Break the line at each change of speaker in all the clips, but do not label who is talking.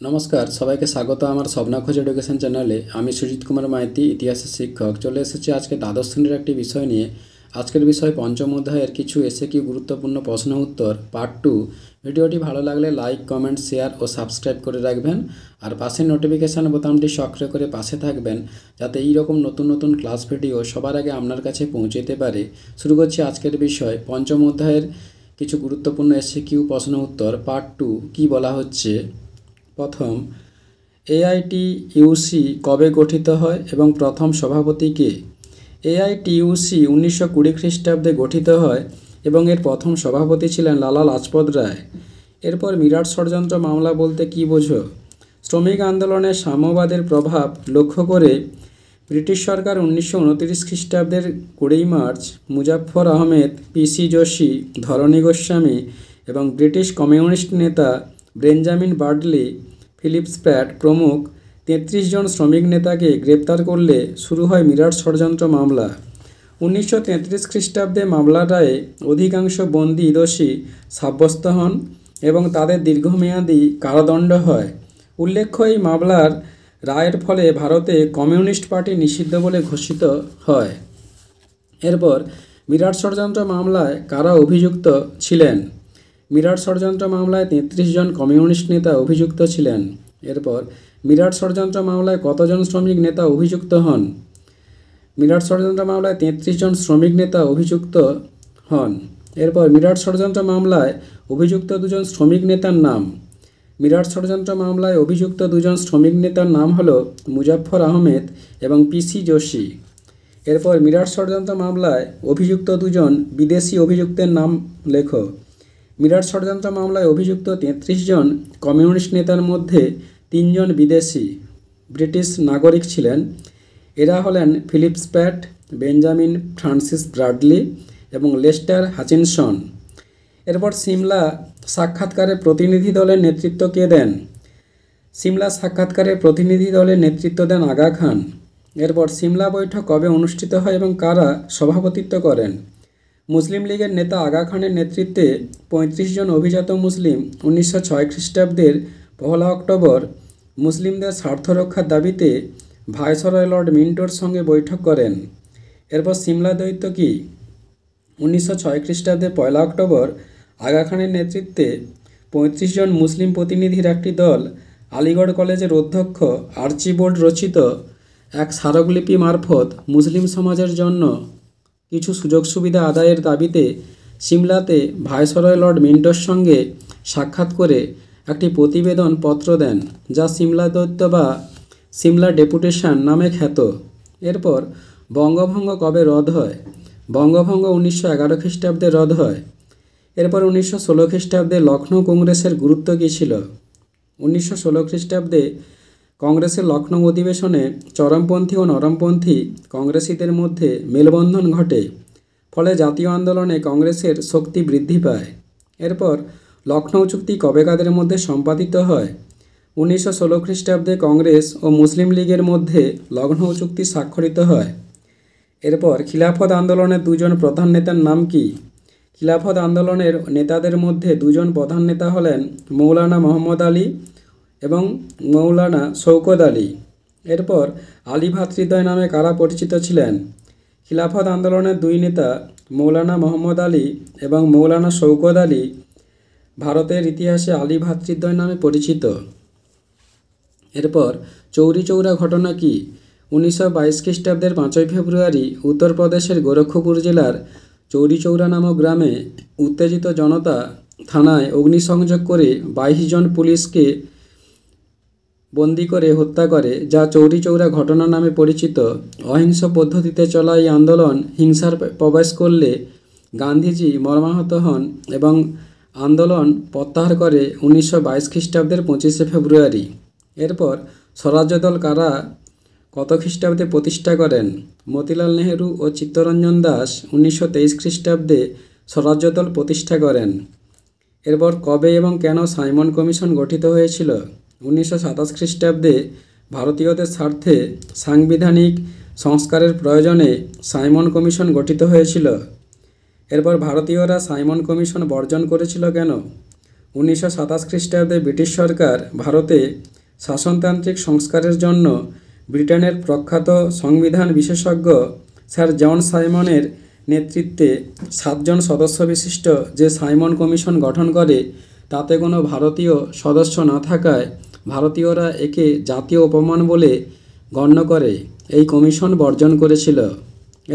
নমস্কার, সবাইকে স্বাগত আমার স্বপ্না খোঁজ এডুকেশন চ্যানেলে। আমি সুজিত কুমার মাইতি, ইতিহাসের শিক্ষক। চলে এসেছি আজকে দ্বাদশ শ্রেণীর একটি বিষয় নিয়ে। আজকের বিষয় পঞ্চম অধ্যায়ের কিছু এসএকিউ গুরুত্বপূর্ণ প্রশ্ন উত্তর পার্ট 2। ভিডিওটি ভালো লাগলে লাইক, কমেন্ট, শেয়ার ও সাবস্ক্রাইব করে রাখবেন। আর পাশের নোটিফিকেশান বোতামটি সক্রিয় করে পাশে থাকবেন, যাতে এই রকম নতুন নতুন ক্লাস ভিডিও সবার আগে আপনার কাছে পৌঁছতে পারে। শুরু করছি আজকের বিষয় পঞ্চম অধ্যায়ের কিছু গুরুত্বপূর্ণ এসএকিউ প্রশ্ন উত্তর পার্ট 2। কী বলা হচ্ছে? প্রথম, এআইটিইউসি কবে গঠিত হয় এবং প্রথম সভাপতি কে? এআইটিইউসি 1920 খ্রিস্টাব্দে গঠিত হয় এবং এর প্রথম সভাপতি ছিলেন লালা লাজপত রায়। এরপর মিরাট ষড়যন্ত্র মামলা বলতে কী বোঝো? শ্রমিক আন্দোলনে সাম্যবাদের প্রভাব লক্ষ্য করে ব্রিটিশ সরকার 1929 খ্রিস্টাব্দের 20 মার্চ মুজাফফর আহমেদ, পিসি যোশী, ধরণী গোস্বামী এবং ব্রিটিশ কমিউনিস্ট নেতা বেঞ্জামিন বার্ডলি, ফিলিপ স্প্র্যাট প্রমুখ 33 জন শ্রমিক নেতাকে গ্রেপ্তার করলে শুরু হয় মিরাট ষড়যন্ত্র মামলা। 1933 খ্রিস্টাব্দে মামলার রায়ে অধিকাংশ বন্দী দোষী সাব্যস্ত হন এবং তাদের দীর্ঘমেয়াদী কারাদণ্ড হয়। উল্লেখ্য, এই মামলার রায়ের ফলে ভারতে কমিউনিস্ট পার্টি নিষিদ্ধ বলে ঘোষিত হয়। এরপর মিরাট ষড়যন্ত্র মামলায় কারা অভিযুক্ত ছিলেন? মিরাট ষড়যন্ত্র মামলায় 33 জন কমিউনিস্ট নেতা অভিযুক্ত ছিলেন। এরপর মিরাট ষড়যন্ত্র মামলায় কতজন শ্রমিক নেতা অভিযুক্ত হন? মিরাট ষড়যন্ত্র মামলায় 33 জন শ্রমিক নেতা অভিযুক্ত হন। এরপর মিরাট ষড়যন্ত্র মামলায় অভিযুক্ত দুজন শ্রমিক নেতার নাম। মিরাট ষড়যন্ত্র মামলায় অভিযুক্ত দুজন শ্রমিক নেতার নাম হল মুজাফফর আহমেদ এবং পিসি যোশী। এরপর মিরাট ষড়যন্ত্র মামলায় অভিযুক্ত দুজন বিদেশি অভিযুক্তের নাম লেখো। মিরাট ষড়যন্ত্র মামলায় অভিযুক্ত 33 জন কমিউনিস্ট নেতার মধ্যে 3 জন বিদেশি ব্রিটিশ নাগরিক ছিলেন। এরা হলেন Philip Spratt, Benjamin Francis Bradley এবং লেস্টার হাচিনসন। এরপর সিমলা সাক্ষাৎকারের প্রতিনিধি দলের নেতৃত্ব কে দেন? সিমলা সাক্ষাৎকারের প্রতিনিধি দলের নেতৃত্ব দেন আগা খান। এরপর সিমলা বৈঠক কবে অনুষ্ঠিত হয় এবং কারা সভাপতিত্ব করেন? মুসলিম লীগের নেতা আগা খানের নেতৃত্বে 35 জন অভিজাত মুসলিম 1906 খ্রিস্টাব্দের 1 অক্টোবর মুসলিমদের স্বার্থ রক্ষার দাবিতে ভাইসরয় লর্ড মিন্টোর সঙ্গে বৈঠক করেন। এরপর সিমলা দ্বৈত কি? 1906 খ্রিস্টাব্দে 1 অক্টোবর আগা খানের নেতৃত্বে 35 জন মুসলিম প্রতিনিধির একটি দল আলিগড় কলেজের অধ্যক্ষ আর্চিবোল্ড রচিত এক স্মারকলিপি মারফত মুসলিম সমাজের জন্য কিছু সুযোগ সুবিধা আদায়ের দাবিতে সিমলাতে ভাইসরয় লর্ড মিন্টোর সঙ্গে সাক্ষাৎ করে একটি প্রতিবেদন পত্র দেন, যা সিমলা দৈত্য বা সিমলা ডেপুটেশন নামে খ্যাত। এরপর বঙ্গভঙ্গ কবে রদ হয়? বঙ্গভঙ্গ 1911 খ্রিস্টাব্দে রদ হয়। এরপর 1916 খ্রিস্টাব্দে লখনৌ কংগ্রেসের গুরুত্ব কী ছিল? 1916 খ্রিস্টাব্দে কংগ্রেসের লখনৌ অধিবেশনে চরমপন্থী ও নরমপন্থী কংগ্রেসিদের মধ্যে মেলবন্ধন ঘটে, ফলে জাতীয় আন্দোলনে কংগ্রেসের শক্তি বৃদ্ধি পায়। এরপর লখনৌ চুক্তি কবে কাদের মধ্যে সম্পাদিত হয়? 1916 খ্রিস্টাব্দে কংগ্রেস ও মুসলিম লীগের মধ্যে লখনৌ চুক্তি স্বাক্ষরিত হয়। এরপর খিলাফত আন্দোলনের দুজন প্রধান নেতার নাম কি? খিলাফত আন্দোলনের নেতাদের মধ্যে দুজন প্রধান নেতা হলেন মৌলানা মোহাম্মদ আলী এবং মৌলানা শওকত আলী। এরপর আলী ভ্রাতৃদ্বয় নামে কারা পরিচিত ছিলেন? খিলাফত আন্দোলনের দুই নেতা মৌলানা মোহাম্মদ আলী এবং মৌলানা শওকত আলী ভারতের ইতিহাসে আলী ভ্রাতৃদ্বয় নামে পরিচিত। এরপর চৌরি চৌরা ঘটনা কি? 1922 খ্রিস্টাব্দের 5 ফেব্রুয়ারি উত্তরপ্রদেশের গোরক্ষপুর জেলার চৌরি চৌরা নামক গ্রামে উত্তেজিত জনতা থানায় অগ্নিসংযোগ করে 22 জন পুলিশকে বন্দি করে হত্যা করে, যা চৌরি চৌরা ঘটনা নামে পরিচিত। অহিংস পদ্ধতিতে চলা এই আন্দোলন হিংসার প্রবেশ করলে গান্ধীজি মর্মাহত হন এবং আন্দোলন প্রত্যাহার করে 1922 খ্রিস্টাব্দের 25 ফেব্রুয়ারি। এরপর স্বরাজ্য দল কারা কত খ্রিস্টাব্দে প্রতিষ্ঠা করেন? মতিলাল নেহেরু ও চিত্তরঞ্জন দাস 1923 খ্রিস্টাব্দে স্বরাজ্য দল প্রতিষ্ঠা করেন। এরপর কবে এবং কেন সাইমন কমিশন গঠিত হয়েছিল? 1927 খ্রিস্টাব্দে ভারতীয়দের স্বার্থে সাংবিধানিক সংস্কারের প্রয়োজনে সাইমন কমিশন গঠিত হয়েছিল। এরপর ভারতীয়রা সাইমন কমিশন বর্জন করেছিল কেন? 1927 খ্রিস্টাব্দে ব্রিটিশ সরকার ভারতে শাসনতান্ত্রিক সংস্কারের জন্য ব্রিটেনের প্রখ্যাত সংবিধান বিশেষজ্ঞ স্যার জন সাইমনের নেতৃত্বে 7 জন সদস্য বিশিষ্ট যে সাইমন কমিশন গঠন করে, তাতে কোনো ভারতীয় সদস্য না থাকায় ভারতীয়রা একে জাতীয় অপমান বলে গণ্য করে এই কমিশন বর্জন করেছিল।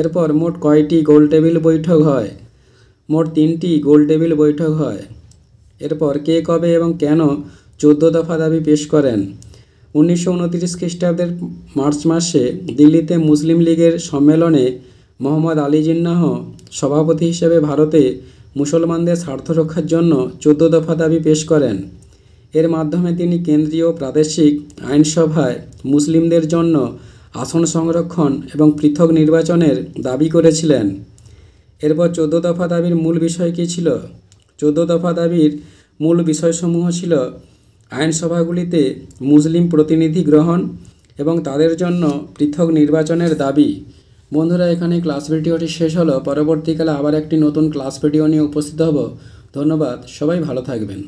এরপর মোট কয়টি গোলটেবিল বৈঠক হয়? মোট 3টি গোলটেবিল বৈঠক হয়। এরপর কে, কবে এবং কেন 14 দফা দাবি পেশ করেন? 1929 খ্রিস্টাব্দের মার্চ মাসে দিল্লিতে মুসলিম লীগের সম্মেলনে মোহাম্মদ আলী জিন্নাহ সভাপতি হিসেবে ভারতে মুসলমানদের স্বার্থ রক্ষার জন্য 14 দফা দাবি পেশ করেন। এর মাধ্যমে তিনি কেন্দ্রীয় প্রাদেশিক আইনসভায় মুসলিমদের জন্য আসন সংরক্ষণ এবং পৃথক নির্বাচনের দাবি করেছিলেন। এরপর 14 দফা দাবির মূল বিষয় কী ছিল? 14 দফা দাবির মূল বিষয়সমূহ ছিল আইনসভাগুলিতে মুসলিম প্রতিনিধি গ্রহণ এবং তাদের জন্য পৃথক নির্বাচনের দাবি। বন্ধুরা, এখানে ক্লাস ভিডিওটি শেষ হলো। পরবর্তীকালে আবার একটি নতুন ক্লাস ভিডিও নিয়ে উপস্থিত হব। ধন্যবাদ, সবাই ভালো থাকবেন।